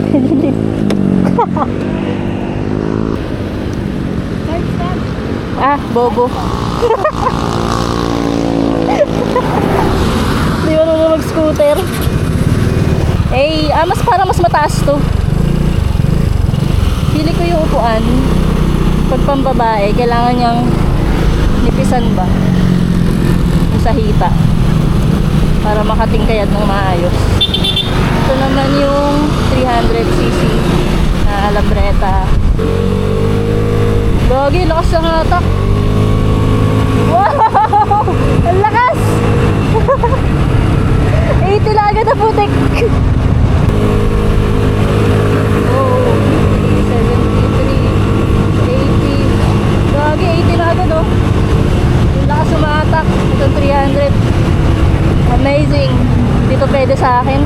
pinili. Bobo. Di ba naman mag-scooter? Mas mataas to. Pili ko yung upuan. Pag pambabae, kailangan niyang nipisan ba? Yung sa hita. Para makatingkayad ng maayos. Ito naman yung 300cc na lambreta. Gagi, lakas ng hatak. Wow! Ang lakas! 80 lang agad na putik. Oh, 73, 80. Gagi, 80 na agad oh. Yung lakas sumatak. Itong 300. Amazing. Dito pwede sa akin.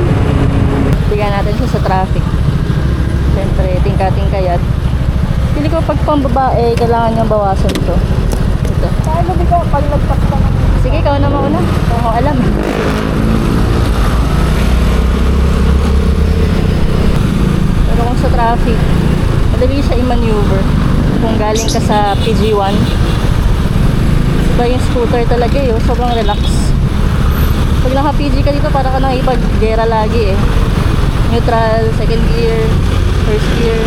Bigyan natin siya sa traffic. Siyempre, tingka-tingkayad. Pili ko pag pambabae, kailangan niyang bawasan ito. Ito. Paano bigla pag nagtakta ng... Sige, ikaw na mauna. Ikaw mo alam. Pero kung sa traffic, madali siya i-maneuver. Kung galing ka sa PG1, iba yung scooter talaga eh. Sobrang relax. Pag naka-PG ka dito, para ka nang ipag-gera lagi eh. Neutral, second gear, first gear.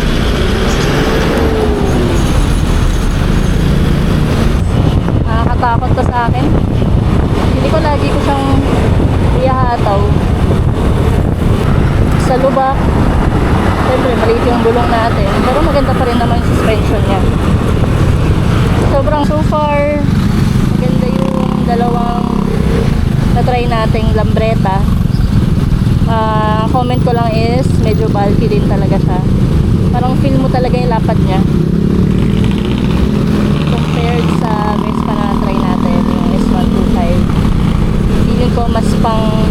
Nakakatakot to sa akin. Hindi ko lagi ko siyang ihahataw. Sa lubak, siyempre maliit yung bulong natin. Pero maganda pa rin naman yung suspension niya. So far, maganda yung dalawang na-try nating lambreta. Comment ko lang is medyo bulky din talaga siya. Parang feel mo talaga yung lapad niya compared sa Vespa na try natin, yung S125. Feeling ko mas pang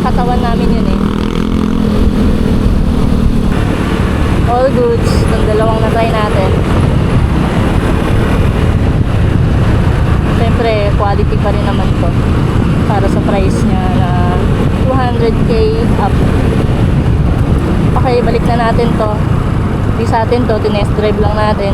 katawan namin yun eh. All goods itong dalawang na try natin. Siyempre quality pa rin naman to para sa price niya na 200k up. Okay, balik na natin to. Di sa atin to, tinest drive lang natin.